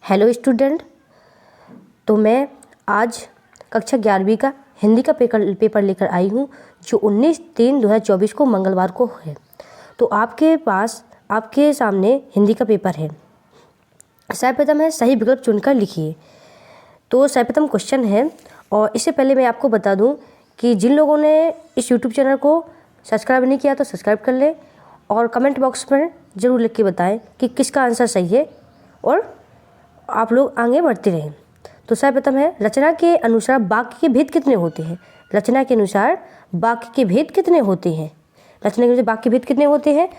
Hello student, तो मैं आज कक्षा 11वीं का हिंदी का पेपर लेकर आई हूँ जो 19/3/2024 को मंगलवार को है। तो आपके सामने हिंदी का पेपर है। सर्वप्रथम है सही विकल्प चुनकर लिखिए। तो सर्वप्रथम क्वेश्चन है, और इससे पहले मैं आपको बता दूं कि जिन लोगों ने इस यूट्यूब चैनल को सब्सक्राइब नहीं किया तो सब्सक्राइब कर लें और कमेंट बॉक्स में ज़रूर लिख के बताएं कि किसका आंसर सही है और आप लोग आगे बढ़ते रहें। तो सर्वप्रथम है, रचना के अनुसार वाक्य के भेद कितने होते हैं? रचना के अनुसार वाक्य के भेद कितने होते हैं? रचना के अनुसार वाक्य के भेद कितने होते हैं?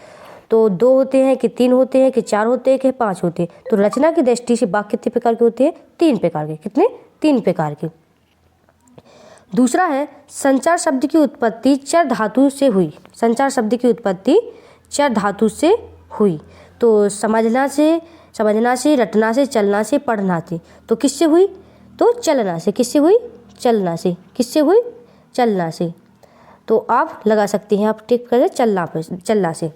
तो 2 होते हैं कि 3 होते हैं कि 4 होते हैं कि 5 होते हैं? तो रचना की दृष्टि से वाक्य कितने प्रकार के होते हैं? 3 प्रकार के। कितने? 3 प्रकार के। दूसरा है, संचार शब्द की उत्पत्ति चर धातु से हुई। संचार शब्द की उत्पत्ति चर धातु से हुई। तो समझना से, रटना से, चलना से, पढ़ना से। तो किससे हुई? तो चलना से। किससे हुई? चलना से। किससे हुई? चलना से। तो आप लगा सकते हैं, आप टिक करें चलना से।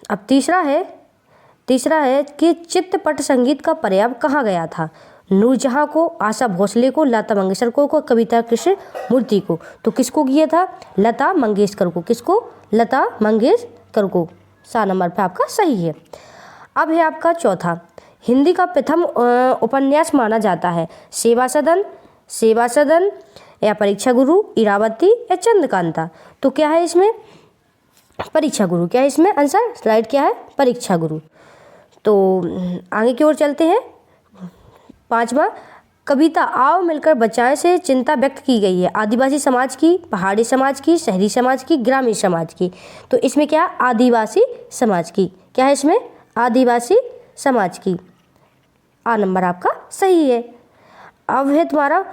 अब तीसरा है कि चित्रपट संगीत का प्रयोग कहाँ गया था? नूरजहां को, आशा भोसले को, लता मंगेशकर को, कविता कृष्ण मूर्ति को। तो किसको किया था? लता मंगेशकर को। किसको? लता मंगेशकर को। 7 नंबर पे आपका सही है। अब है आपका चौथा, हिंदी का प्रथम उपन्यास माना जाता है सेवा सदन या परीक्षा गुरु, इरावती या चंद्रकांता। तो क्या है इसमें? परीक्षा गुरु। क्या है इसमें आंसर? स्लाइड क्या है? परीक्षा गुरु। तो आगे की ओर चलते हैं। 5वां, कविता आओ मिलकर बचाएं से चिंता व्यक्त की गई है आदिवासी समाज की, पहाड़ी समाज की, शहरी समाज की, ग्रामीण समाज की। तो इसमें क्या? आदिवासी समाज की। क्या है इसमें? आदिवासी समाज की। 8 नंबर आपका सही है। अब है तुम्हारा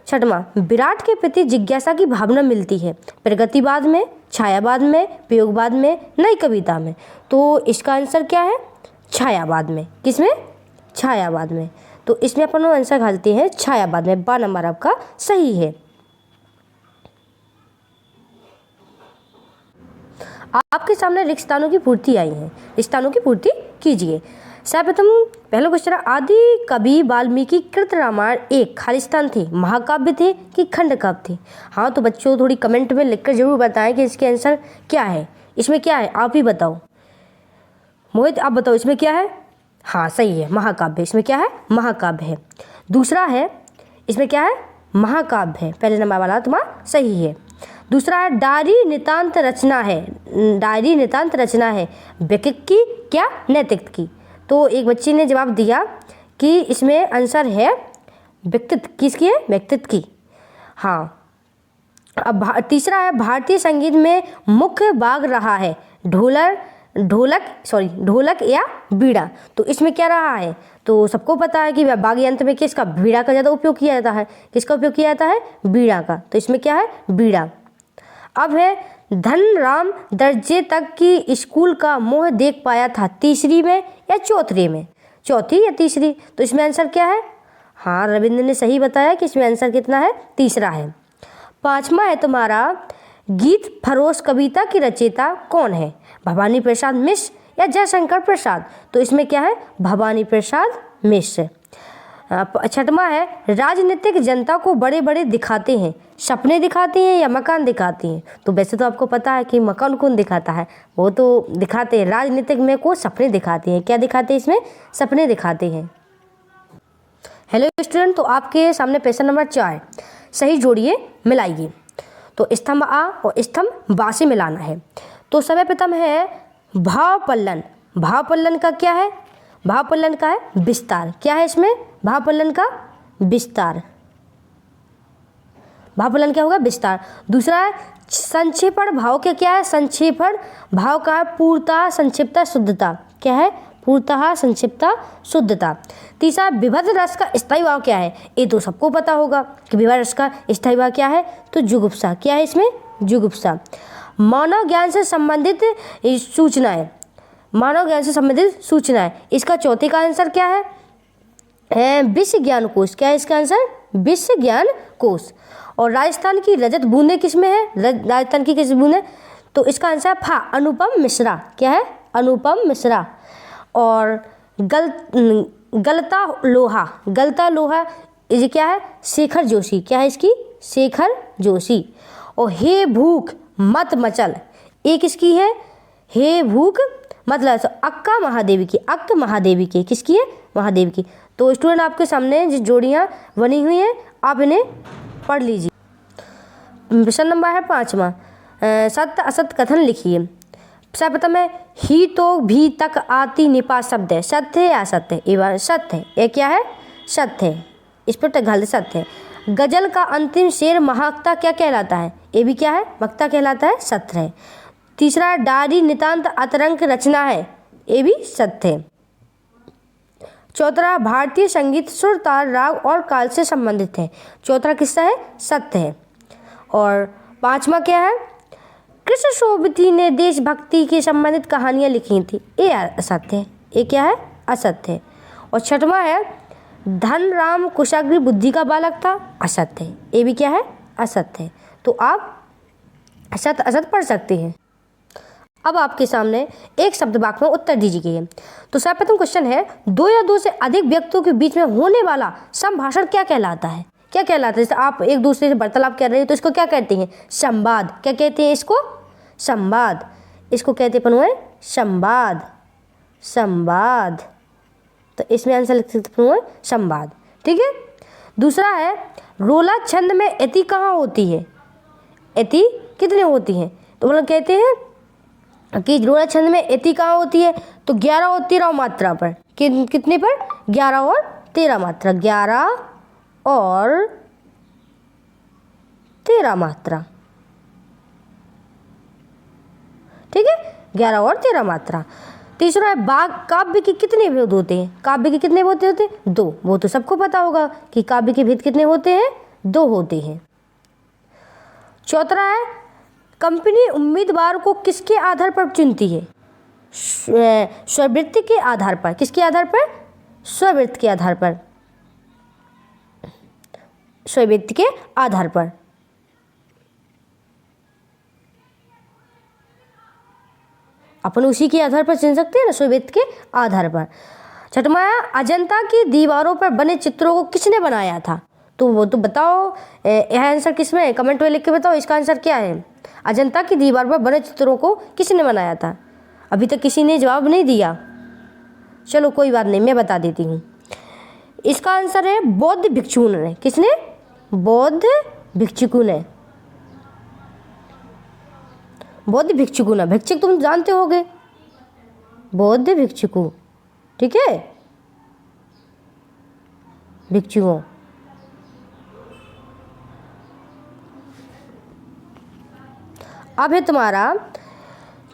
6वां, विराट के प्रति जिज्ञासा की भावना मिलती है प्रगतिवाद में, छायावाद में, प्रयोगवाद में, नई कविता में। तो इसका आंसर क्या है? छायावाद में। किसमें? छायावाद में। तो इसमें अपन आंसर घालते हैं छायावाद में। 12 नंबर आपका सही है। आपके सामने रिक्त स्थानों की पूर्ति आई है, रिक्त स्थानों की पूर्ति कीजिए। सर्वप्रथम पहला क्वेश्चन, आदि कवि वाल्मीकि कृत रामायण एक खालिस्तान थे, महाकाव्य थे कि खंड काव्य थे? हाँ, तो बच्चों थोड़ी कमेंट में लिखकर जरूर बताएं कि इसके आंसर क्या है। इसमें क्या है आप ही बताओ। मोहित आप बताओ इसमें क्या है? हाँ सही है, महाकाव्य। इसमें क्या है? महाकाव्य है। दूसरा है, इसमें क्या है? महाकाव्य है। पहले नंबर वाला तुम्हारा सही है। दूसरा है, डायरी नितांत रचना है। डायरी नितांत रचना है व्यक्तित्व की क्या नैतिक की? तो एक बच्चे ने जवाब दिया कि इसमें आंसर है व्यक्तित्व। किसकी है? व्यक्तित्व की। हाँ। अब तीसरा है, भारतीय संगीत में मुख्य भाग रहा है ढोलक या बीड़ा। तो इसमें क्या रहा है? तो सबको पता है कि वाद्य यंत्र में किसका? बीड़ा का ज़्यादा उपयोग किया जाता है। किसका उपयोग किया जाता है? बीड़ा का। तो इसमें क्या है? बीड़ा। अब है, धनराम दर्जे तक की स्कूल का मोह देख पाया था तीसरी में या चौथी में? चौथी या तीसरी? तो इसमें आंसर क्या है? हाँ, रविंद्र ने सही बताया कि इसमें आंसर कितना है? तीसरा है। 5वां है तुम्हारा, गीत फरोश कविता की रचयिता कौन है? भवानी प्रसाद मिश्र या जयशंकर प्रसाद? तो इसमें क्या है? भवानी प्रसाद मिश्र। 6वां है, राजनीतिक जनता को बड़े बड़े दिखाते हैं, सपने दिखाते हैं या मकान दिखाते हैं? तो वैसे तो आपको पता है कि मकान कौन दिखाता है, वो तो दिखाते हैं। राजनीतिक में को सपने दिखाते हैं। क्या दिखाते हैं इसमें? सपने दिखाते हैं। हेलो स्टूडेंट, तो आपके सामने प्रश्न नंबर 4, सही जोड़िए मिलाइए। तो स्तंभ आ और स्तंभ बा से मिलाना है। तो सर्वप्रथम है भावपल्लन। भावपल्लन का क्या है? भावपल्लन का है विस्तार। क्या है इसमें? भावपल्लन का विस्तार। भावपल्लन क्या होगा? विस्तार। दूसरा है संक्षेपण भाव के क्या है? संक्षेपण भाव का है पूर्णता, संक्षिप्तता, शुद्धता। क्या है? पूर्णतः, संक्षिप्तता, शुद्धता। तीसरा, विभद रस का स्थायी भाव क्या है? ये तो सबको पता होगा कि विभद रस का स्थायी भाव क्या है? तो जुगुप्सा। क्या है इसमें? जुगुप्सा। मानव ज्ञान से संबंधित सूचनाएं। मानव ज्ञान से संबंधित सूचनाएं, इसका चौथे का आंसर क्या है? विश्व ज्ञान कोश। क्या है इसका आंसर? विश्व ज्ञान कोश। और राजस्थान की रजत बूंदे किसमें है? राजस्थान की किस बूंदे? तो इसका आंसर फा अनुपम मिश्रा। क्या है? अनुपम मिश्रा। और गलता लोहा, गलता लोहा ये क्या है? शेखर जोशी। क्या है इसकी? शेखर जोशी। और हे भूख मत मचल, एक किसकी है? हे भूख मतलब अक्का महादेवी की, अक्क महादेवी की, किसकी है? महादेवी की। तो स्टूडेंट आपके सामने जो जोड़ियाँ बनी हुई हैं आप इन्हें पढ़ लीजिए। प्रश्न नंबर है 5वां, सत्य असत्य कथन लिखिए। सर्वप्रथम है ही तो भी तक आती निपा शब्द है, सत्य है या असत्य है? ये बार सत्य है। ये क्या है? सत्य है। इस पर टघल सत्य है। गजल का अंतिम शेर महकता क्या कहलाता है? ये भी क्या है? महकता कहलाता है, सत्य है। तीसरा, डारी नितांत अतरंग रचना है, ये भी सत्य है। चौथा, भारतीय संगीत सुर ताल राग और काल से संबंधित है, चौथा किस्सा है? सत्य है। और 5वां क्या है? कृष्ण शोभिती ने देशभक्ति के संबंधित कहानियां लिखी थी, ये असत्य है। ये क्या है? असत्य है। और 6वां है धन राम कुशाग्र बुद्धि का बालक था, असत्य है। ये भी क्या है? असत्य है। तो आप असत्य असत्य पढ़ सकते हैं। अब आपके सामने एक शब्द वाक्य में उत्तर दीजिए। तो सर्वप्रथम क्वेश्चन है, दो या दो से अधिक व्यक्तियों के बीच में होने वाला संभाषण क्या कहलाता है? क्या कहलाता है? जैसे आप एक दूसरे से वार्तालाप कर रहे हैं तो इसको क्या कहते हैं? संवाद। क्या कहते हैं इसको? संवाद। इसको कहते हैं संवाद, संवाद। तो इसमें आंसर लिख सकते हैं संवाद। ठीक है। दूसरा है रोला छंद में यति कहाँ होती है? यति कितने होती हैं? तो मतलब कहते हैं कि रोला छंद में यति कहाँ होती है? तो 11 और 13 मात्रा पर। कितने पर? 11 और 13 मात्रा। 11 और 13 मात्रा। ठीक है, 11 और 13 मात्रा। तीसरा है बाघ काव्य के कितने भेद होते हैं? काव्य के कितने भेद होते हैं? 2। वो तो सबको पता होगा कि काव्य के भेद कितने होते हैं? 2 होते हैं। चौथा है कंपनी उम्मीदवार को किसके आधार पर चुनती है? स्ववृत्ति के आधार पर। किसके आधार पर? स्ववृत्ति के आधार पर। स्ववृत्ति के आधार पर। अपन उसी के आधार पर चुन सकते हैं ना, स्ववृत्ति के आधार पर। छठवां है अजंता की दीवारों पर बने चित्रों को किसने बनाया था? तो वो तो बताओ, यह आंसर किसमें है? कमेंट में लिख के बताओ इसका आंसर क्या है। अजंता की दीवार पर बने चित्रों को किसने बनाया था? अभी तक किसी ने जवाब नहीं दिया। चलो कोई बात नहीं, मैं बता देती हूँ। इसका आंसर है बौद्ध भिक्षुओं ने। किसने? बौद्ध भिक्षुकों ने। बौद्ध भिक्षुकों ना, भिक्षुक तुम जानते होगे, बौद्ध भिक्षुकों। ठीक है, भिक्षुओं। अब है तुम्हारा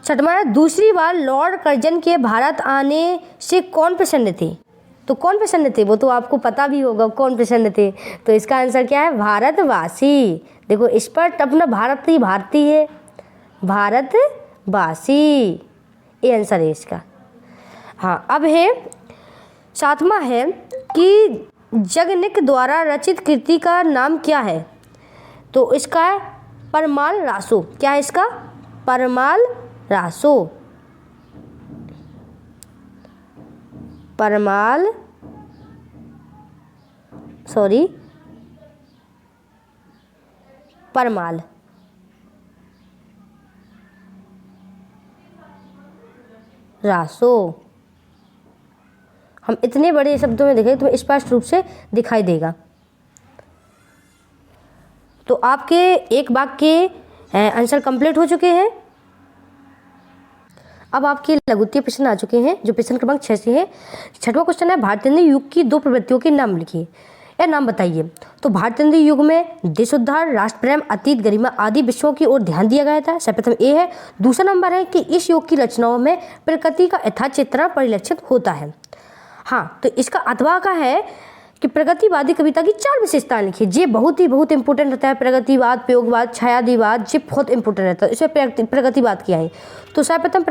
6वां, दूसरी बार लॉर्ड कर्जन के भारत आने से कौन प्रसन्न थे? तो कौन प्रसन्न थे? वो तो आपको पता भी होगा कौन प्रसन्न थे। तो इसका आंसर क्या है? भारतवासी। देखो इस पर अपना भारत ही भारतीय है, भारतवासी, ये आंसर है इसका। हाँ, अब है 7वां है कि जगनिक द्वारा रचित कृति का नाम क्या है? तो इसका है परमाल रासो। क्या है इसका? परमाल रासो। परमाल परमाल रासो। हम इतने बड़े शब्दों में देखें तो स्पष्ट रूप से दिखाई देगा। तो आपके एक वाक्य के आंसर कंप्लीट हो चुके हैं। अब आपके लघुत्तीय प्रश्न आ चुके हैं जो प्रश्न क्रमांक 6 से है। 6वां क्वेश्चन है भारतीय युग की 2 प्रवृत्तियों के नाम लिखिए या नाम बताइए। तो भारतीय युग में देशोद्धार, राष्ट्र प्रेम, अतीत, गरिमा आदि विषयों की ओर ध्यान दिया गया था। सर्वप्रथम ये है। दूसरा नंबर है कि इस युग की रचनाओं में प्रकृति का यथार्थ चित्रण परिलक्षित होता है। हाँ, तो इसका अथवा का है कि प्रगतिवादी कविता की 4 विशेषताएं लिखिए। ये बहुत इंपॉर्टेंट रहता है। प्रगतिवाद, प्रयोगवाद, छायादिवाद, ये बहुत इंपॉर्टेंट रहता है। इसमें प्रगतिवाद क्या है? तो सर्वप्रथम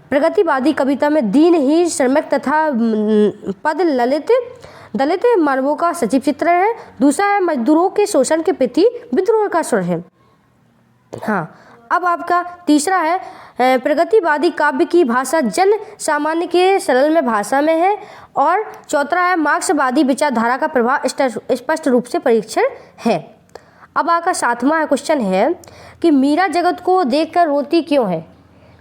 प्रगतिवादी कविता में दीनहीन, श्रमिक तथा पद दलित मानवों का सजीव चित्रण है। दूसरा है मजदूरों के शोषण के प्रति विद्रोह का स्वर है। हाँ, अब आपका तीसरा है प्रगतिवादी काव्य की भाषा जन सामान्य के सरल में भाषा में है। और चौथा है मार्क्सवादी विचारधारा का प्रभाव स्पष्ट रूप से परीक्षण है। अब आपका सातवां क्वेश्चन है कि मीरा जगत को देखकर रोती क्यों है।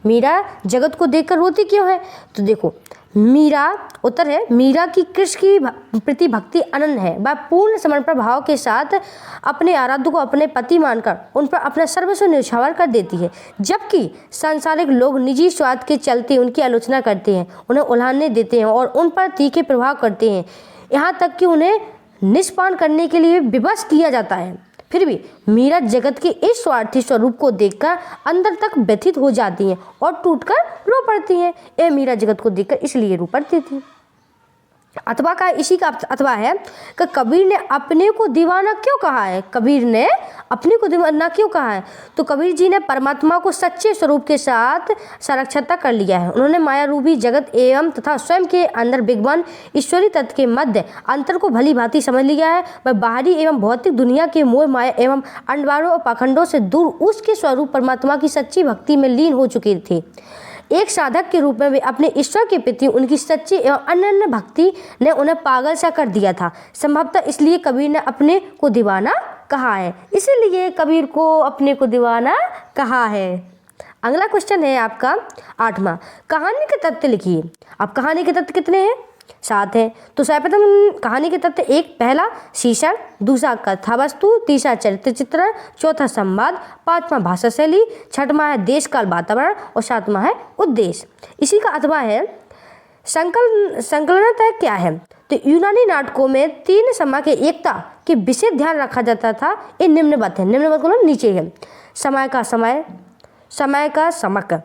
मीरा जगत को देखकर रोती क्यों है? तो देखो, मीरा उत्तर है मीरा की कृष्ण की प्रति भक्ति अनन्य है। वह पूर्ण समर्पण भाव के साथ अपने आराध्य को अपने पति मानकर उन पर अपना सर्वस्व न्यौछावर कर देती है, जबकि सांसारिक लोग निजी स्वार्थ के चलते उनकी आलोचना करते हैं, उन्हें उल्हाने देते हैं और उन पर तीखे प्रभाव करते हैं, यहाँ तक कि उन्हें निष्पान करने के लिए विवश किया जाता है। फिर भी मीरा जगत के इस स्वार्थी स्वरूप को देखकर अंदर तक व्यथित हो जाती हैं और टूटकर रो पड़ती हैं। ये मीरा जगत को देखकर इसलिए रो पड़ती थी। अथवा का इसी का अथवा है कि कबीर ने अपने को दीवाना क्यों कहा है। कबीर ने अपने को दीवाना क्यों कहा है? तो कबीर जी ने परमात्मा को सच्चे स्वरूप के साथ साक्षात्कार कर लिया है। उन्होंने माया रूपी जगत एवं तथा स्वयं के अंदर विद्यमान ईश्वरी तत्व के मध्य अंतर को भली भांति समझ लिया है। वह बाहरी एवं भौतिक दुनिया के मोह माया एवं अंडवारों और पाखंडों से दूर उसके स्वरूप परमात्मा की सच्ची भक्ति में लीन हो चुके थे। एक साधक के रूप में वे अपने ईश्वर के प्रति उनकी सच्ची एवं अनन्य भक्ति ने उन्हें पागल सा कर दिया था। संभवतः इसलिए कबीर ने अपने को दीवाना कहा है। इसीलिए कबीर को अपने को दीवाना कहा है। अगला क्वेश्चन है आपका 8वां, कहानी के तथ्य लिखिए। अब कहानी के तथ्य कितने हैं? 7 हैं। तो सर्वप्रथम कहानी के तथ्य 1 पहला शीर्षक, दूसरा कथा वस्तु, तीसरा चरित्र चित्रण, चौथा संवाद, 5वां भाषा शैली, 6वां है देश काल वातावरण और 7वां है उद्देश्य। इसी का अथवा है संकलनतः क्या है? तो यूनानी नाटकों में 3 समय के एकता के विशेष ध्यान रखा जाता था। ये निम्नवत है, निम्नवत को नीचे है। समय का समक,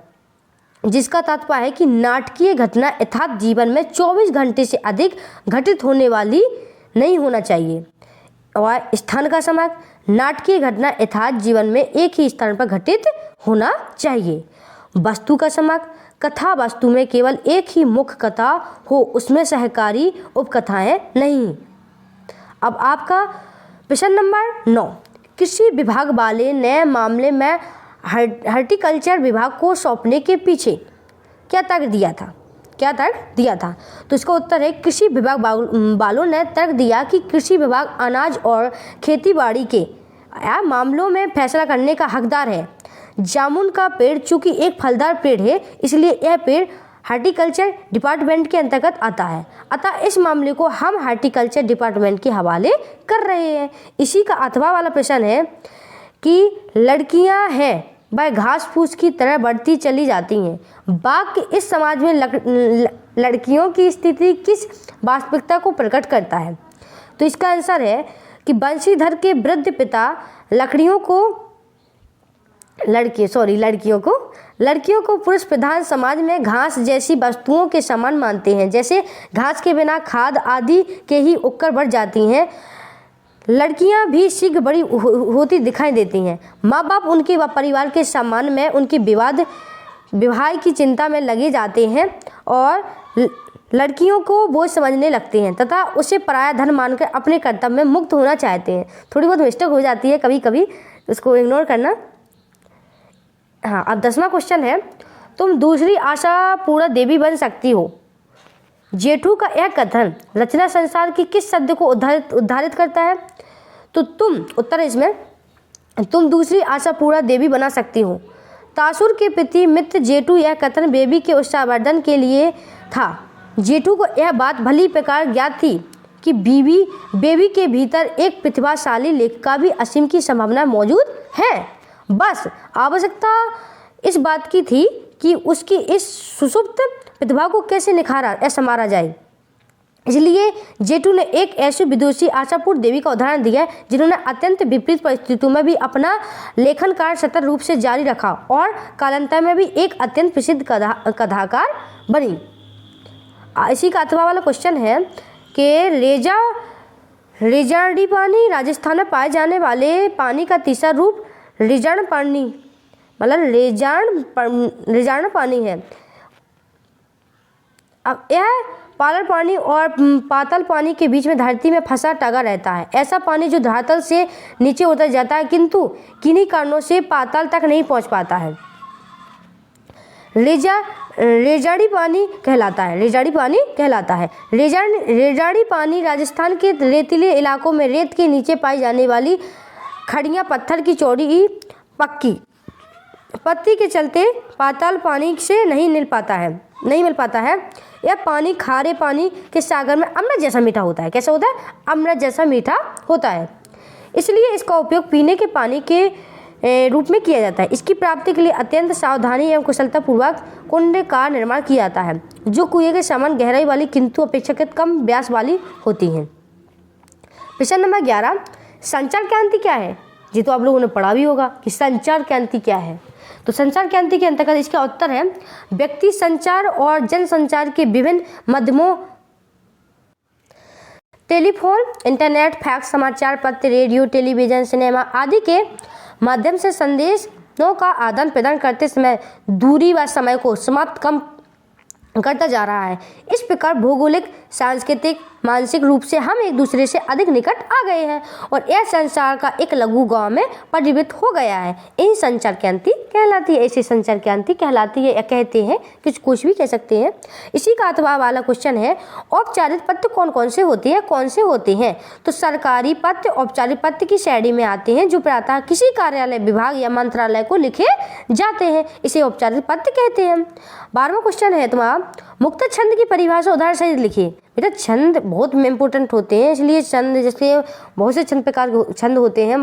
जिसका तात्पर्य है कि नाटकीय घटना यथार्थ जीवन में 24 घंटे से अधिक घटित होने वाली नहीं होना चाहिए। और स्थान का समक, नाटकीय घटना यथार्थ जीवन में एक ही स्थान पर घटित होना चाहिए। वस्तु का समक, कथा वस्तु में केवल एक ही मुख्य कथा हो, उसमें सहकारी उपकथाएं नहीं। अब आपका प्रश्न नंबर 9, कृषि विभाग वाले नए मामले में हॉर्टिकल्चर विभाग को सौंपने के पीछे क्या तर्क दिया था? तो इसका उत्तर है कृषि विभाग वालों ने तर्क दिया कि कृषि विभाग अनाज और खेतीबाड़ी के मामलों में फैसला करने का हकदार है। जामुन का पेड़ चूंकि एक फलदार पेड़ है, इसलिए यह पेड़ हॉर्टिकल्चर डिपार्टमेंट के अंतर्गत आता है। अतः इस मामले को हम हॉर्टिकल्चर डिपार्टमेंट के हवाले कर रहे हैं। इसी का अथवा वाला प्रश्न है कि लड़कियां हैं वह घास फूस की तरह बढ़ती चली जाती हैं। वाक्य इस समाज में लड़कियों की स्थिति किस वास्तविकता को प्रकट करता है? तो इसका आंसर है कि बंशीधर के वृद्ध पिता लड़कियों को पुरुष प्रधान समाज में घास जैसी वस्तुओं के समान मानते हैं। जैसे घास के बिना खाद आदि के ही उपकर बढ़ जाती हैं, लड़कियां भी शीघ्र बड़ी होती दिखाई देती हैं। माँ बाप उनके व परिवार के सम्मान में उनकी विवाह की चिंता में लगे जाते हैं और लड़कियों को बोझ समझने लगते हैं तथा उसे पराया धन मानकर अपने कर्तव्य में मुक्त होना चाहते हैं। थोड़ी बहुत मिस्टेक हो जाती है कभी कभी, उसको इग्नोर करना। हाँ, अब 10वां क्वेश्चन है, तुम दूसरी आशापूर्ण देवी बन सकती हो। जेठू का यह कथन रचना संसार की किस शब्द को उद्धारित करता है? तो उत्तर इसमें तुम दूसरी आशापूर्ण देवी बना सकती हो। तासुर के प्रति मित्र जेठू यह कथन बेबी के उत्साहवर्धन के लिए था। जेठू को यह बात भली प्रकार ज्ञात थी कि बेबी के भीतर एक प्रतिभाशाली लेखिका भी असीम की संभावना मौजूद है। बस आवश्यकता इस बात की थी कि उसकी इस सुसुप्त प्रतिभा को कैसे निखारा या संवारा जाए। इसलिए जेठू ने एक ऐसी विदुषी आशापूर्ण देवी का उदाहरण दिया जिन्होंने अत्यंत विपरीत परिस्थितियों में भी अपना लेखन कार्य सतत रूप से जारी रखा और कालांतर में भी एक अत्यंत प्रसिद्ध कथाकार बनी। इसी का अथवा वाला क्वेश्चन है कि रेजार्डी पानी राजस्थान में पाए जाने वाले पानी का तीसरा रूप रिजार्ड पानी मतलब रेजार्ड पानी है। अब यह पालर पानी और पातल पानी के बीच में धरती में फंसा टगा रहता है। ऐसा पानी जो धरातल से नीचे उतर जाता है किंतु किन्हीं कारणों से पाताल तक नहीं पहुंच पाता है, रेजाड़ी पानी कहलाता है। रेजाड़ी पानी राजस्थान के रेतीले इलाकों में रेत के नीचे पाई जाने वाली खड़ियाँ पत्थर की चौड़ी पत्ती के चलते पाताल पानी से नहीं मिल पाता है। यह पानी खारे पानी के सागर में अमृत जैसा मीठा होता है। कैसा होता है? अमृत जैसा मीठा होता है। इसलिए इसका उपयोग पीने के पानी के रूप में किया जाता है। इसकी प्राप्ति के लिए अत्यंत सावधानी एवं कुशलता पूर्वक कुंड का निर्माण किया जाता है, जो कुएं के समान गहराई वाली किंतु अपेक्षाकृत कम व्यास वाली होती हैं। प्रश्न नंबर 11, संचार क्रांति क्या है? ये तो आप लोगों ने पढ़ा भी होगा कि संचार क्रांति क्या है। तो संचार क्रांति के अंतर्गत इसका उत्तर है व्यक्ति संचार और जन संचार के विभिन्न माध्यमों टेलीफोन, इंटरनेट, फैक्स, समाचार पत्र, रेडियो, टेलीविजन, सिनेमा आदि के माध्यम से संदेशों का आदान प्रदान करते समय दूरी व समय को समाप्त कम करता जा रहा है। इस प्रकार भौगोलिक, सांस्कृतिक, मानसिक रूप से हम एक दूसरे से अधिक निकट आ गए हैं और यह संसार का एक लघु गांव में परिवर्तित हो गया है। यही संचार क्रांति कहलाती है। ऐसे संचार क्रांति कहलाती है या कहते हैं, कुछ भी कह सकते हैं। इसी का अथवा वाला क्वेश्चन है, औपचारिक पत्र कौन से होते हैं? तो सरकारी पत्र औपचारिक पत्र की श्रेणी में आते हैं, जो प्रातः किसी कार्यालय, विभाग या मंत्रालय को लिखे जाते हैं। इसे औपचारिक पत्र कहते हैं। 12वां क्वेश्चन है तुम्हारा, मुक्त छंद की परिभाषा उदाहरण सहित लिखिए। बेटा छंद बहुत इंपॉर्टेंट होते हैं, इसलिए छंद जैसे बहुत से छंद प्रकार के छंद होते हैं।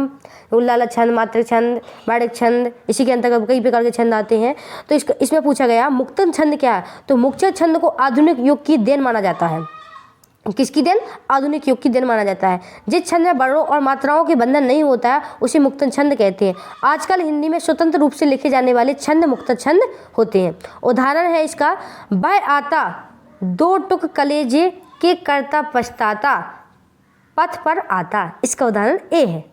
उल्लाला छंद, मात्रिक छंद, वार्णिक छंद, इसी के अंतर्गत कई प्रकार के छंद आते हैं। तो इसमें पूछा गया मुक्त छंद क्या है? तो मुक्त छंद को आधुनिक युग की देन माना जाता है। किसकी देन? आधुनिक युग की देन माना जाता है। जिस छंद में वर्णों और मात्राओं के बंधन नहीं होता है उसे मुक्त छंद कहते हैं। आजकल हिंदी में स्वतंत्र रूप से लिखे जाने वाले छंद मुक्त छंद होते हैं। उदाहरण है इसका, बह आता दो टुक कलेजे के करता पछताता पथ पर आता। इसका उदाहरण ए है।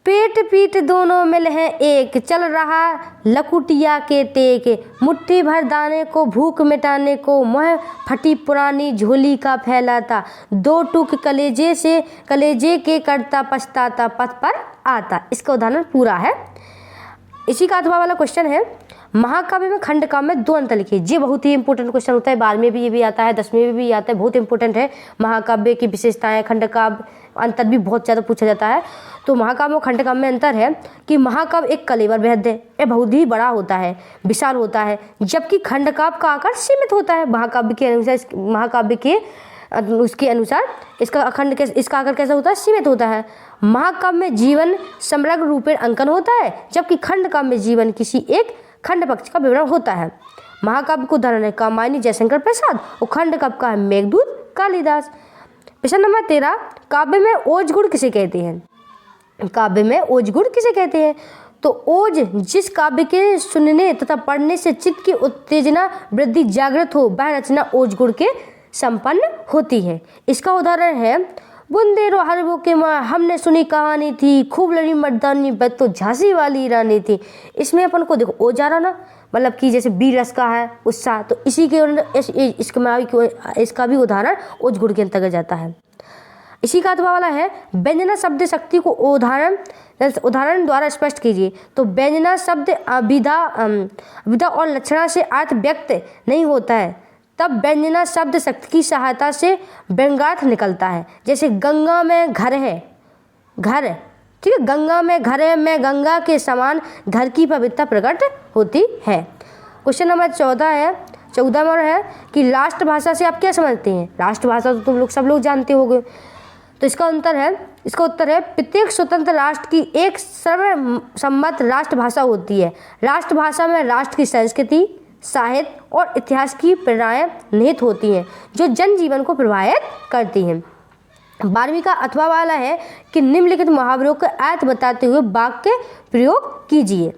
पेट पीठ दोनों मिल हैं एक, चल रहा लकुटिया के टेक, मुट्ठी भर दाने को भूख मिटाने को, मोह फटी पुरानी झोली का फैलाता, दो टूक कलेजे के करता पछताता पथ पर आता। इसका उदाहरण पूरा है। इसी का अथवा वाला क्वेश्चन है, महाकाव्य में खंड काव्य में दो अंतर लिखिए। ये बहुत ही इंपॉर्टेंट क्वेश्चन होता है, 12वीं में भी आता है, 10वीं में भी आता है, बहुत इंपॉर्टेंट है। महाकाव्य की विशेषताएं, खंड काव्य अंतर भी बहुत ज़्यादा पूछा जाता है। तो महाकाव्य और खंड काव्य में अंतर है कि महाकाव्य एक कलेवर बृहद है, यह बहुत ही बड़ा होता है, विशाल होता है, जबकि खंड काव्य का आकार सीमित होता है। महाकाव्य के उसके अनुसार इसका आकार कैसा होता है? सीमित होता है। महाकाव्य में जीवन समग्र रूपेण अंकन होता है, जबकि खंड काव्य में जीवन किसी एक खंड पक्ष का विवरण होता है। महाकाव्य को उदाहरण है कामायनी जयशंकर प्रसाद और खंड काव्य का है मेघदूत कालिदास। प्रश्न नंबर 13, काव्य में ओज गुण किसे कहते हैं? काव्य में ओज गुण किसे कहते हैं? तो ओज जिस काव्य के सुनने तथा पढ़ने से चित्त की उत्तेजना वृद्धि जागृत हो, वह रचना ओज गुण के संपन्न होती है। इसका उदाहरण है, बुंदेरो हरबो के माँ हमने सुनी कहानी थी, खूब लड़ी मर्दानी बद तो झांसी वाली रानी थी। इसमें अपन को देखो ओज आ रहा ना, मतलब कि जैसे बीर रस का है उत्साह, तो इसी के इसका भी उदाहरण ओज गुण के अंतर्गत जाता है। इसी का अथवा वाला है, व्यंजना शब्द शक्ति को उदाहरण द्वारा स्पष्ट कीजिए। तो व्यंजना शब्द विधा और लक्षणा से अर्थ व्यक्त नहीं होता है, तब व्यंजना शब्द शक्ति की सहायता से व्यंग्यार्थ निकलता है। जैसे गंगा में घर है, घर, ठीक है, गंगा में घर है, में गंगा के समान घर की पवित्रता प्रकट होती है। क्वेश्चन नंबर 14 है कि राष्ट्रभाषा से आप क्या समझते हैं? राष्ट्रभाषा तो तुम लोग सब लोग जानते होंगे। तो इसका उत्तर है प्रत्येक स्वतंत्र राष्ट्र की एक सर्वसम्मत राष्ट्रभाषा होती है। राष्ट्रभाषा में राष्ट्र की संस्कृति, साहित्य और इतिहास की प्रेरणाएं निहित होती हैं, जो जनजीवन को प्रभावित करती हैं। 12वीं का अथवा वाला है कि निम्नलिखित मुहावरों का अर्थ बताते हुए वाक्य प्रयोग कीजिए।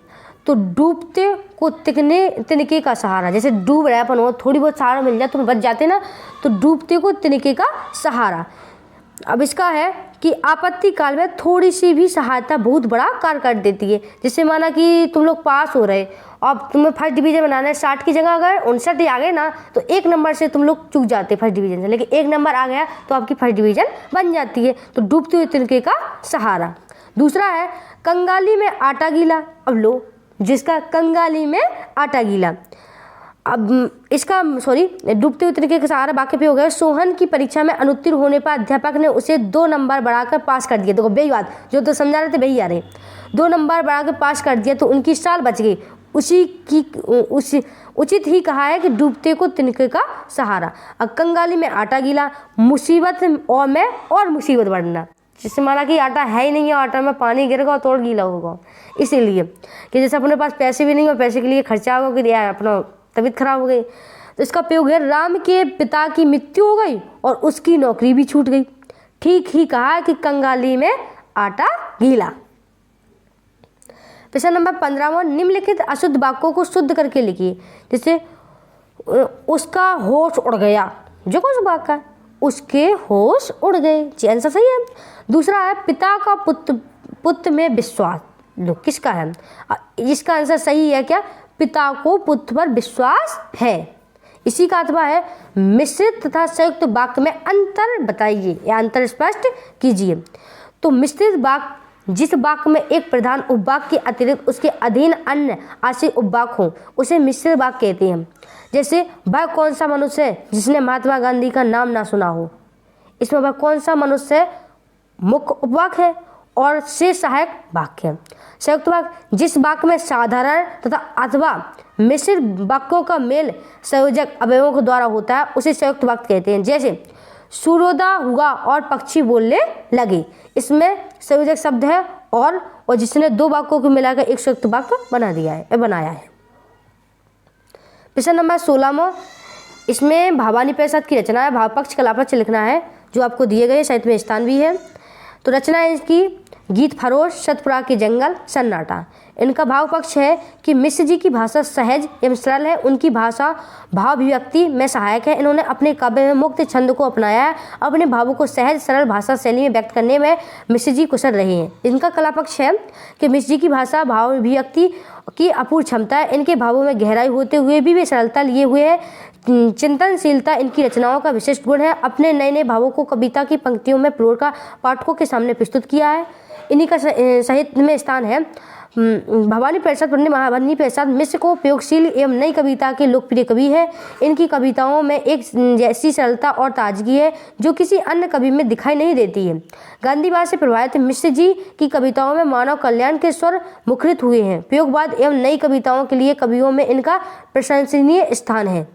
तो डूबते को तिनके का सहारा, जैसे डूब रहे अपन हो, थोड़ी बहुत सहारा मिल जाए तो बच जाते ना, तो डूबते को तिनके का सहारा। अब इसका है कि आपत्ति काल में थोड़ी सी भी सहायता बहुत बड़ा कार्य कर देती है। जैसे माना कि तुम लोग पास हो रहे, अब तुम्हें फर्स्ट डिवीजन बनाना है, 60 की जगह अगर 59 ही आ गए ना तो 1 नंबर से तुम लोग चूक जाते फर्स्ट डिवीजन से, लेकिन 1 नंबर आ गया तो आपकी फर्स्ट डिवीजन बन जाती है। तो डूबते हुए तिनके का सहारा। दूसरा है कंगाली में आटा गीला। अब लो, जिसका कंगाली में आटा गीला, अब इसका डूबते हुए तिनके का सहारा वाक्य पे हो गया। सोहन की परीक्षा में अनुत्तीर्ण होने पर अध्यापक ने उसे 2 नंबर बढ़ाकर पास कर दिया। देखो वही बात जो तो समझा रहे थे वही आ रहे, 2 नंबर बढ़ाकर पास कर दिया तो उनकी साल बच गई। उचित ही कहा है कि डूबते को तिनके का सहारा। अब कंगाली में आटा गीला, मुसीबत और मुसीबत बढ़ना। जिससे माना कि आटा है ही नहीं है, आटा में पानी गिरेगा तो और गीला होगा, इसीलिए कि जैसे अपने पास पैसे भी नहीं हो, पैसे के लिए खर्चा होगा कि यार अपना तबीयत खराब हो गई। तो इसका प्रयोग है राम के पिता की मृत्यु हो गई और उसकी नौकरी भी छूट गई। ठीक ही कहा है कि कंगाली में आटा गीला। प्रश्न नंबर 15वां, निम्नलिखित अशुद्ध वाक्यों को शुद्ध करके लिखिए। जैसे उसका होश उड़ गया, जो कौन सा वाक्य है, उसके होश उड़ गए, जी आंसर सही है। दूसरा है पिता का पुत्र में विश्वास। लो किसका है, इसका आंसर सही है क्या, पिता को पुत्र पर विश्वास है। इसी का अथवा है मिश्रित तथा संयुक्त वाक्य में अंतर बताइए या अंतर स्पष्ट कीजिए। तो मिश्रित वाक्य जिस वाक्य में एक प्रधान उपवाक्य के अतिरिक्त उसके अधीन अन्य आश्रित उपवाक्य हो उसे मिश्रित वाक्य कहते हैं। जैसे वह कौन सा मनुष्य है जिसने महात्मा गांधी का नाम ना सुना हो, इसमें वह कौन सा मनुष्य मुख्य उपवाक्य है और से सहायक वाक्य है। संयुक्त वाक्य जिस वाक्य में साधारण तथा अथवा मिश्रित वाक्यों का मेल संयोजक अवयवों के द्वारा होता है उसे संयुक्त वाक्य कहते हैं। जैसे सूर्योदय हुआ और पक्षी बोलने लगे, इसमें संयोजक शब्द है और जिसने 2 वाक्यों को मिलाकर एक संयुक्त वाक्य बनाया है। प्रश्न नंबर 16वां, इसमें भावानी प्रसाद की रचना है। भावपक्ष कलापक्ष लिखना है जो आपको दिए गए, साहित्य में स्थान भी है। तो रचना है इसकी गीत फरोश, सतपुरा के जंगल, सन्नाटा। इनका भाव पक्ष है कि मिश्र जी की भाषा सहज एवं सरल है, उनकी भाषा भाव अभिव्यक्ति में सहायक है। इन्होंने अपने काव्य में मुक्त छंद को अपनाया है, अपने भावों को सहज सरल भाषा शैली में व्यक्त करने में मिश्र जी कुशल रहे हैं। इनका कला पक्ष है कि मिश्र जी की भाषा भाव अभिव्यक्ति की अपूर्व क्षमता है, इनके भावों में गहराई होते हुए भी वे सरलता लिए हुए है। चिंतनशीलता इनकी रचनाओं का विशिष्ट गुण है। अपने नए नए भावों को कविता की पंक्तियों में पिरोकर पाठकों के सामने प्रस्तुत किया है। इन्हीं का साहित्य में स्थान है। भवानी प्रसाद पंडित भवानी प्रसाद मिश्र को प्रयोगशील एवं नई कविता के लोकप्रिय कवि है। इनकी कविताओं में एक जैसी सरलता और ताजगी है जो किसी अन्य कवि में दिखाई नहीं देती है। गांधीवाद से प्रभावित मिश्र जी की कविताओं में मानव कल्याण के स्वर मुखरित हुए हैं। प्रयोगवाद एवं नई कविताओं के लिए कवियों में इनका प्रशंसनीय स्थान है।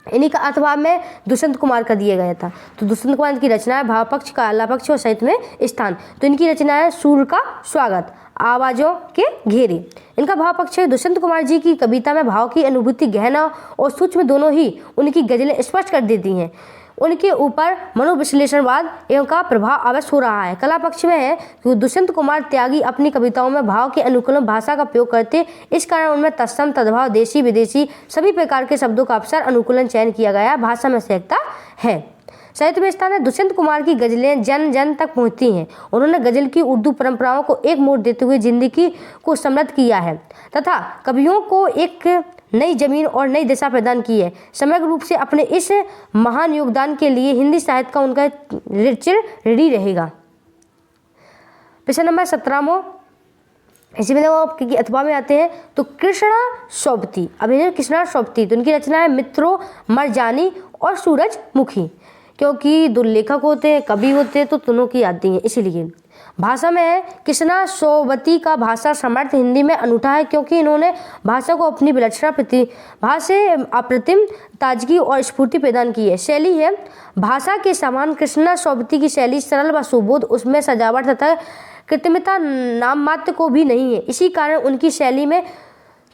इन्हीं का अथवा में दुष्यंत कुमार का दिया गया था। तो दुष्यंत कुमार की रचना है भावपक्ष, कालापक्ष और साहित्य में स्थान। तो इनकी रचना है सूर्य का स्वागत, आवाजों के घेरे। इनका भाव पक्ष है। दुष्यंत कुमार जी की कविता में भाव की अनुभूति गहना और सूक्ष्म दोनों ही उनकी गजलें स्पष्ट कर देती हैं। उनके ऊपर मनोविश्लेषणवाद एवं का प्रभाव अवश्य हो रहा है। कला पक्ष में है कि दुष्यंत कुमार त्यागी अपनी कविताओं में भाव के अनुकूल भाषा का प्रयोग करते, इस कारण उनमें तत्सम तद्भाव देशी विदेशी सभी प्रकार के शब्दों का अवसर अनुकूलन चयन किया गया। भाषा में सहजता है। साहित्य में स्थान है। दुष्यंत कुमार की गजलें जन जन तक पहुंचती हैं। उन्होंने गजल की उर्दू परंपराओं को एक मोड़ देते हुए जिंदगी को समृद्ध किया है तथा कवियों को एक नई जमीन और नई दिशा प्रदान की है। समग्र रूप से अपने इस महान योगदान के लिए हिंदी साहित्य का उनका चिर ऋणी रहेगा। प्रश्न नंबर 17वां, इसी में देखो अथवा में आते हैं। तो कृष्णा सोबती, अभिनय कृष्णा सोबती, तो उनकी रचना है मित्रों, मरजानी और सूरजमुखी। क्योंकि दो लेखक होते हैं, कवि होते हैं, तो दोनों की आती हैं। इसीलिए भाषा में है कृष्णा सोबती का भाषा समर्थ हिंदी में अनूठा है, क्योंकि इन्होंने भाषा को अपनी विलक्षण प्रतिभा से अप्रतिम ताजगी और स्फूर्ति प्रदान की है। शैली है भाषा के समान कृष्णा सोबती की शैली सरल व सुबोध, उसमें सजावट तथा कृत्रिमता नाम मात्र को भी नहीं है। इसी कारण उनकी शैली में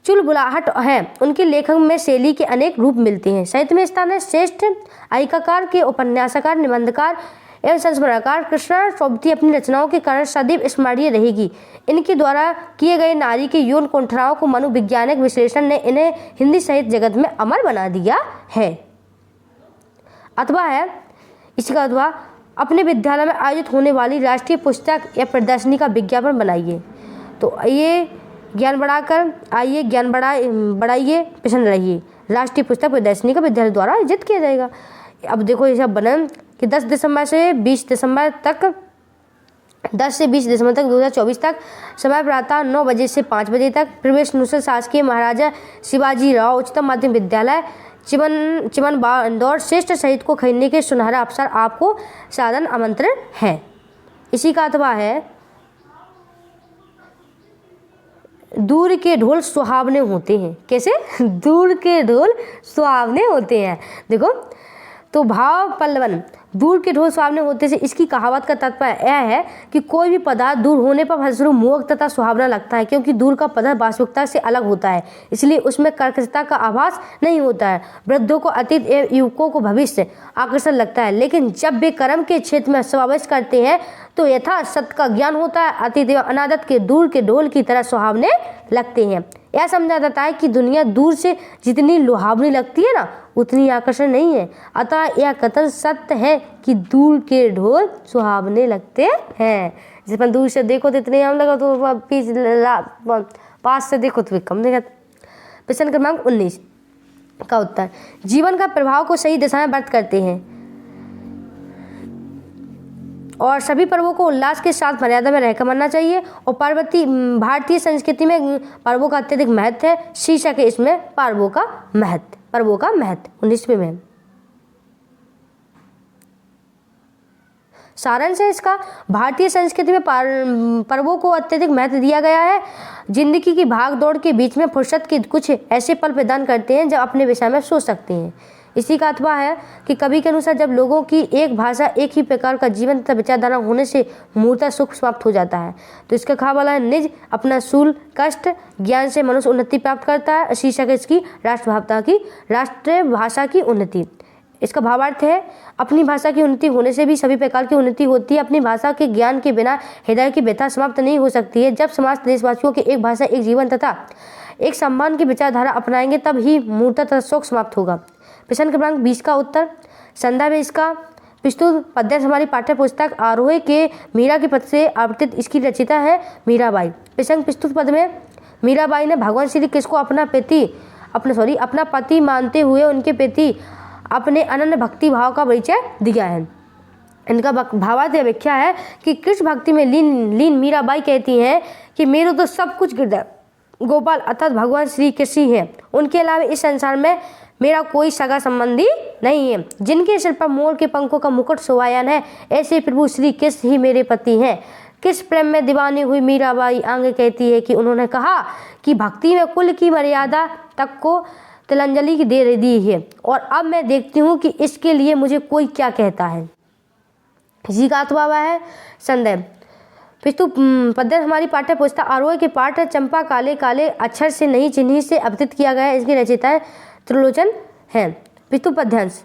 चुलबुलाहट है। उनके लेखन में शैली के अनेक रूप मिलते हैं। साहित्य में स्थान है। श्रेष्ठ आयिकाकार के उपन्यासकार, निबंधकार एवं संस्मरणकार कृष्णा सोबती अपनी रचनाओं के कारण सदैव स्मरणीय रहेगी। इनके द्वारा किए गए नारी के यौन कुंठराओं को मनोवैज्ञानिक विश्लेषण ने इन्हें हिंदी साहित्य जगत में अमर बना दिया है। अथवा है, इसका अथवा अपने विद्यालय में आयोजित होने वाली राष्ट्रीय पुस्तक या प्रदर्शनी का विज्ञापन बनाइए। तो ये ज्ञान बढ़ाकर आइए, ज्ञान बढ़ाइए, प्रसन्न रहिए। राष्ट्रीय पुस्तक प्रदर्शनी का विद्यालय द्वारा आयोजित किया जाएगा। अब देखो ये सब बना कि 10 दिसंबर से 20 दिसंबर तक 2024 तक समय प्रातः 9 बजे से 5 बजे तक प्रवेश अनुसार शासकीय महाराजा शिवाजी राव उच्चतम माध्यमिक विद्यालय चिमनबाड़ इंदौर श्रेष्ठ सहित को खरीदने के सुनहरा अवसर आपको सादर आमंत्रण है। इसी का अथवा है, दूर के ढोल सुहावने होते हैं। कैसे? दूर के ढोल सुहावने होते हैं। देखो तो भाव पल्लवन, दूर के ढोल सुहावने होते से इसकी कहावत का तात्पर्य यह है कि कोई भी पदार्थ दूर होने पर फलस्वरूप मोहक तथा सुहावना लगता है, क्योंकि दूर का पदार्थ वास्तविकता से अलग होता है, इसलिए उसमें कर्कशता का आभास नहीं होता है। वृद्धों को अतीत एवं युवकों को भविष्य आकर्षण लगता है, लेकिन जब वे कर्म के क्षेत्र में समावेश करते हैं तो यथा सत्य का ज्ञान होता है। अतीत एवं अनादत के दूर के ढोल की तरह सुहावने लगते हैं। यह समझा जाता है कि दुनिया दूर से जितनी लुभावनी लगती है ना, उतनी आकर्षण नहीं है। अतः यह कथन सत्य है कि दूर के ढोल सुहावने लगते हैं। जिस पर दूर से देखो तो इतने आम लगा, तो पास से देखो तो कम नहीं लगता। प्रश्न क्रमांक 19 का उत्तर, जीवन का प्रभाव को सही दिशा में व्यक्त करते हैं और सभी पर्वों को उल्लास के साथ मर्यादा में रहकर मनाना चाहिए। और भारतीय संस्कृति में पर्वों का अत्यधिक महत्व है। शीर्षक है इसमें पर्वों का महत्व 19वें में। सारांश है इसका, भारतीय संस्कृति में पर्वों को अत्यधिक महत्व दिया गया है। जिंदगी की भाग दौड़ के बीच में फुर्सत के कुछ ऐसे पल प्रदान करते हैं जब अपने विषय में सोच सकते हैं। इसी का अथवा है कि कवि के अनुसार जब लोगों की एक भाषा, एक ही प्रकार का जीवन तथा विचारधारा होने से मूर्ता सुख समाप्त हो जाता है। तो इसका कहा वाला है, निज अपना शूल कष्ट ज्ञान से मनुष्य उन्नति प्राप्त करता है। शीर्षक है इसकी राष्ट्रीय भाषा की उन्नति। इसका भावार्थ है, अपनी भाषा की उन्नति होने से भी सभी प्रकार की उन्नति होती है। अपनी भाषा के ज्ञान के बिना हृदय की व्यथा समाप्त नहीं हो सकती है। जब समाज देशवासियों के एक भाषा, एक जीवन तथा एक सम्मान की विचारधारा अपनाएंगे, तब ही मूर्ता तथा शोक समाप्त होगा। प्रश्न क्रमांक 20 का उत्तर, संदर्भ इसका प्रस्तुत पद्यांश हमारी पाठ्य पुस्तक आरोह के मीरा के पद से आवृत्त। इसकी रचिता है मीराबाई। प्रस्तुत पद में मीराबाई ने भगवान श्री कृष्ण को अपना पति मानते हुए उनके प्रति अपने अनन्य भक्ति भाव का परिचय दिया है। इनका भावार्थ व्याख्या है कि कृष्ण भक्ति में लीन मीराबाई कहती हैं कि मेरे तो सब कुछ गिरधर गोपाल अर्थात भगवान श्री कृष्ण हैं। उनके अलावा इस संसार में मेरा कोई सगा संबंधी नहीं है। जिनके सिर पर मोर के पंखों का मुकुट शोभायमान है, ऐसे प्रभु श्री कृष्ण ही मेरे पति हैं। कृष्ण प्रेम में दीवानी हुई मीराबाई आगे कहती है कि उन्होंने कहा कि भक्ति में कुल की मर्यादा तक को तिलांजलि दे दी है, और अब मैं देखती हूँ कि इसके लिए मुझे कोई क्या कहता है। इसी का अथवा है संदर्भ प्रस्तुत पद्य हमारी पाठ्य पुस्तक आरोह के पाठ चंपा काले काले अक्षर से नहीं चिन्ही से अवतरित किया गया है। इसकी रचयिता त्रिलोचन है। प्रस्तुत पद्यांश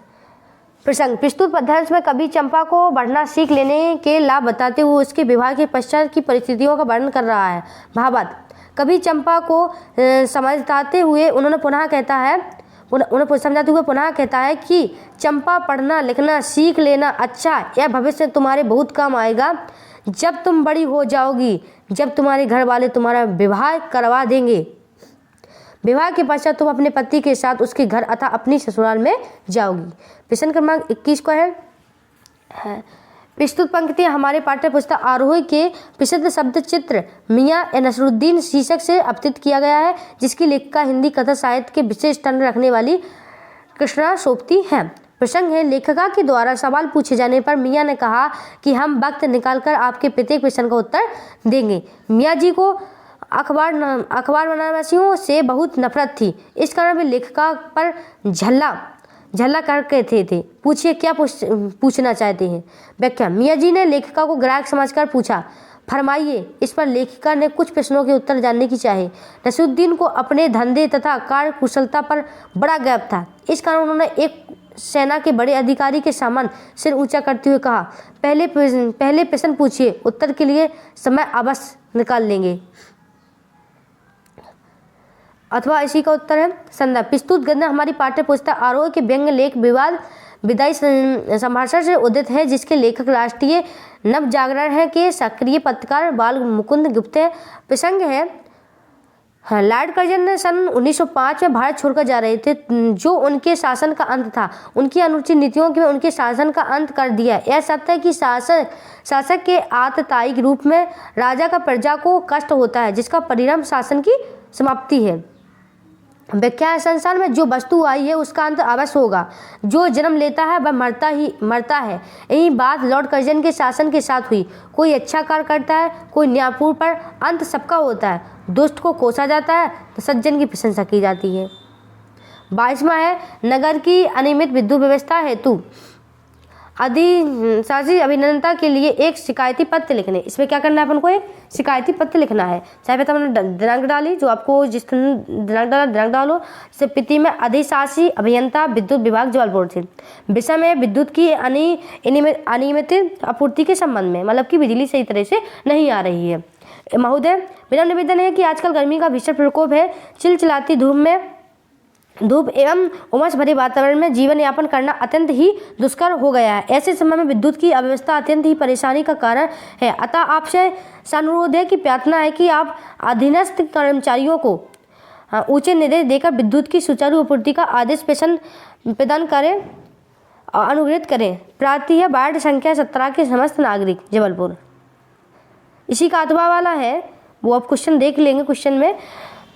प्रसंग, प्रस्तुत पद्यांश में कवि चंपा को बढ़ना सीख लेने के लाभ बताते हुए उसके विवाह के पश्चात की परिस्थितियों का वर्णन कर रहा है। भावार्थ, कवि चंपा को समझाते हुए पुनः कहता है कि चंपा, पढ़ना लिखना सीख लेना अच्छा, यह भविष्य में तुम्हारे बहुत काम आएगा। जब तुम बड़ी हो जाओगी, जब तुम्हारे घर वाले तुम्हारा विवाह करवा देंगे, विवाह के पश्चात तुम अपने पति के साथ उसके घर अथवा अपनी ससुराल में जाओगी। प्रश्न क्रमांक 21 को है प्रस्तुत पंक्तियां हमारे पाठ्य पुस्तक आरोह के प्रसिद्ध शब्द चित्र मियां ए नसरुद्दीन शीर्षक से अवतरित किया गया है, जिसकी लेखिका हिंदी कथा साहित्य के विशेष स्थान रखने वाली कृष्णा सोपती है। प्रसंग है, लेखिका के द्वारा सवाल पूछे जाने पर मियां ने कहा कि हम वक्त निकालकर आपके प्रत्येक प्रश्न का उत्तर देंगे। मियां जी को अखबार बनारसियों से बहुत नफरत थी। इस कारण वे लेखिका पर झल्ला करके थे। पूछिए क्या पूछना चाहते हैं। व्याख्या, मियां जी ने लेखिका को ग्राहक समझकर पूछा, फरमाइए। इस पर लेखिका ने कुछ प्रश्नों के उत्तर जानने की चाहे। नसरुद्दीन को अपने धंधे तथा कार्य कुशलता पर बड़ा गर्व था। इस कारण उन्होंने एक सेना के बड़े अधिकारी के समान सिर ऊंचा करते हुए कहा, पहले प्रश्न पूछिए, उत्तर के लिए समय अवश्य निकाल लेंगे। अथवा इसी का उत्तर है संदर्भ प्रस्तुत गद्य हमारी पाठ्य पुस्तक आरोह के व्यंग्य लेख विदाई संभाषण से उदित है, जिसके लेखक राष्ट्रीय नवजागरण है के सक्रिय पत्रकार बाल मुकुंद गुप्त है। प्रसंग है, हाँ, लॉर्ड कर्जन ने सन 1905 में भारत छोड़कर जा रहे थे, जो उनके शासन का अंत था। उनकी अनुचित नीतियों में उनके शासन का अंत कर दिया। यह सत्य है कि शासक के आततायी रूप में राजा का प्रजा को कष्ट होता है, जिसका परिणाम शासन की समाप्ति है। व्याख्या है, संसार में जो वस्तु आई है उसका अंत अवश्य होगा। जो जन्म लेता है वह मरता है। यही बात लॉर्ड कर्जन के शासन के साथ हुई। कोई अच्छा कार्य करता है, कोई न्यायपूर्ण, पर अंत सबका होता है। दुष्ट को कोसा जाता है तो सज्जन की प्रशंसा की जाती है। 22वां है, नगर की अनियमित विद्युत व्यवस्था हेतु अधिशासी अभियंता के लिए एक शिकायती पत्र लिखने। इसमें क्या करना है, अपन को एक शिकायती पत्र लिखना है। चाहे पता मैंने दिनांक डाली, जो आपको जिस दिनांक डाला दिनांक डालो। जैसे पिति में अधिशासी अभियंता विद्युत विभाग जबलपुर से, विषय में विद्युत की अनियमित आपूर्ति के संबंध में, मतलब कि बिजली सही तरह से नहीं आ रही है। महोदय, मेरा निवेदन है कि आजकल गर्मी का भीषण प्रकोप है। चिलचिलाती धूप एवं उमस भरे वातावरण में जीवन यापन करना अत्यंत ही दुष्कर हो गया है। ऐसे समय में विद्युत की अव्यवस्था अत्यंत ही परेशानी का कारण है। अतः आपसे अनुरोध है कि प्रार्थना है कि आप अधीनस्थ कर्मचारियों को ऊंचे निर्देश देकर विद्युत की सुचारू आपूर्ति का आदेश प्रदान करें, अनुग्रहित करें। प्रार्थी है वार्ड संख्या 17 के समस्त नागरिक, जबलपुर। इसी का अथवा वाला है, वो आप क्वेश्चन देख लेंगे। क्वेश्चन में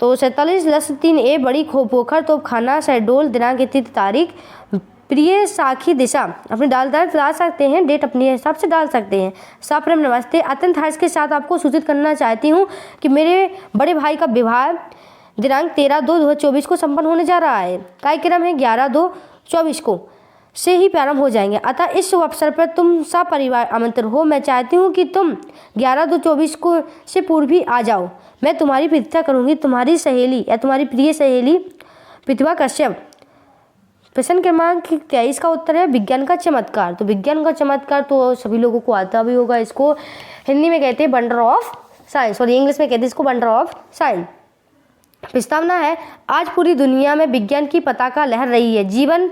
तो 47-3A बड़ी पोखर तोपखाना शहडोल, दिनांक 31 तारीख। प्रिय साखी दिशा, अपनी डाल सकते हैं, डेट अपने हिसाब से डाल सकते हैं। साप्रेम नमस्ते, अत्यंत हर्ष के साथ आपको सूचित करना चाहती हूँ कि मेरे बड़े भाई का विवाह दिनांक 13/2/2024 को संपन्न होने जा रहा है। कार्यक्रम है 11/2/24 को से ही प्रारंभ हो जाएंगे। अतः इस अवसर पर तुम सब परिवार आमंत्रित हो। मैं चाहती हूँ कि तुम 11/2/24 को से पूर्व भी आ जाओ। मैं तुम्हारी प्रतीक्षा करूँगी। तुम्हारी सहेली या तुम्हारी प्रिय सहेली प्रतिभा कश्यप। प्रश्न क्रमांक 23 का उत्तर है विज्ञान का चमत्कार। तो विज्ञान का चमत्कार तो सभी लोगों को आता भी होगा। इसको हिंदी में कहते हैं वंडर ऑफ साइंस, और इंग्लिश में कहते हैं इसको वंडर ऑफ साइंस। प्रस्तावना है, आज पूरी दुनिया में विज्ञान की पताका लहर रही है। जीवन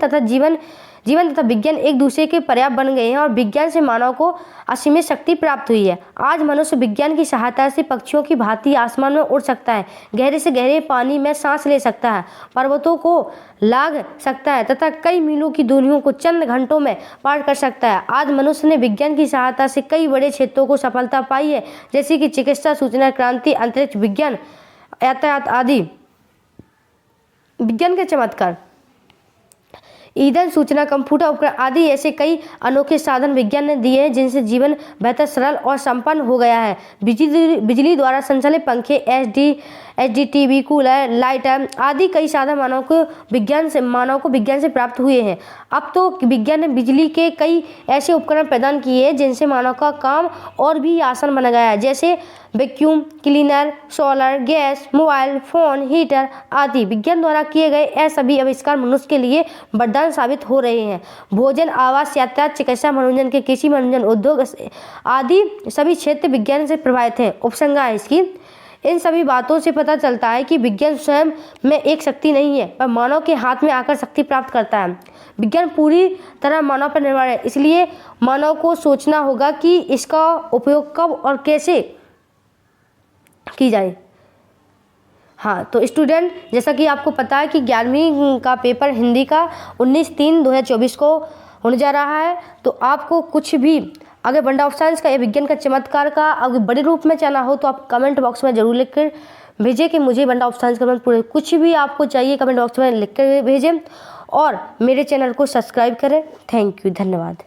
तथा विज्ञान एक दूसरे के पर्याप्त बन गए हैं और विज्ञान से मानव को असीमित शक्ति प्राप्त हुई है। आज मनुष्य विज्ञान की सहायता से पक्षियों की भांति आसमान में उड़ सकता है, गहरे से गहरे पानी में सांस ले सकता है, पर्वतों को लांघ सकता है तथा कई मीलों की दूरियों को चंद घंटों में पार कर सकता है। आज मनुष्य ने विज्ञान की सहायता से कई बड़े क्षेत्रों को सफलता पाई है, जैसे कि चिकित्सा, सूचना क्रांति, अंतरिक्ष विज्ञान, यातायात आदि। विज्ञान के चमत्कार, ईंधन, सूचना, कंप्यूटर उपकरण आदि ऐसे कई अनोखे साधन विज्ञान ने दिए हैं, जिनसे जीवन बेहतर, सरल और संपन्न हो गया है। बिजली द्वारा संचालित पंखे, एचडी, कूलर, लाइटर आदि कई साधन मानव को विज्ञान से प्राप्त हुए हैं। अब तो विज्ञान ने बिजली के कई ऐसे उपकरण प्रदान किए हैं जिनसे मानव का काम और भी आसान बन गया है, जैसे vacuum cleaner, solar, gas, mobile phone, heater आदि। विज्ञान द्वारा किए गए यह सभी आविष्कार मनुष्य के लिए वरदान साबित हो रहे हैं। भोजन, आवास, यातायात, चिकित्सा, मनोरंजन के कृषि, मनोरंजन, उद्योग आदि सभी क्षेत्र विज्ञान से प्रभावित हैं। उपसंहार है इसकी, इन सभी बातों से पता चलता है कि विज्ञान स्वयं में एक शक्ति नहीं है, पर मानव के हाथ में आकर शक्ति प्राप्त करता है। विज्ञान पूरी तरह मानव पर निर्भर है, इसलिए मानव को सोचना होगा कि इसका उपयोग कब और कैसे की जाए। हाँ, तो स्टूडेंट, जैसा कि आपको पता है कि 11वीं का पेपर हिंदी का 19/3/2024 को होने जा रहा है। तो आपको कुछ भी अगर वंडर ऑफ साइंस का या विज्ञान का चमत्कार का अगर बड़े रूप में चाहना हो तो आप कमेंट बॉक्स में जरूर लिख कर भेजें कि मुझे वंडर ऑफ साइंस का पूरे कुछ भी आपको चाहिए कमेंट बॉक्स में लिख कर भेजें, और मेरे चैनल को सब्सक्राइब करें। थैंक यू, धन्यवाद।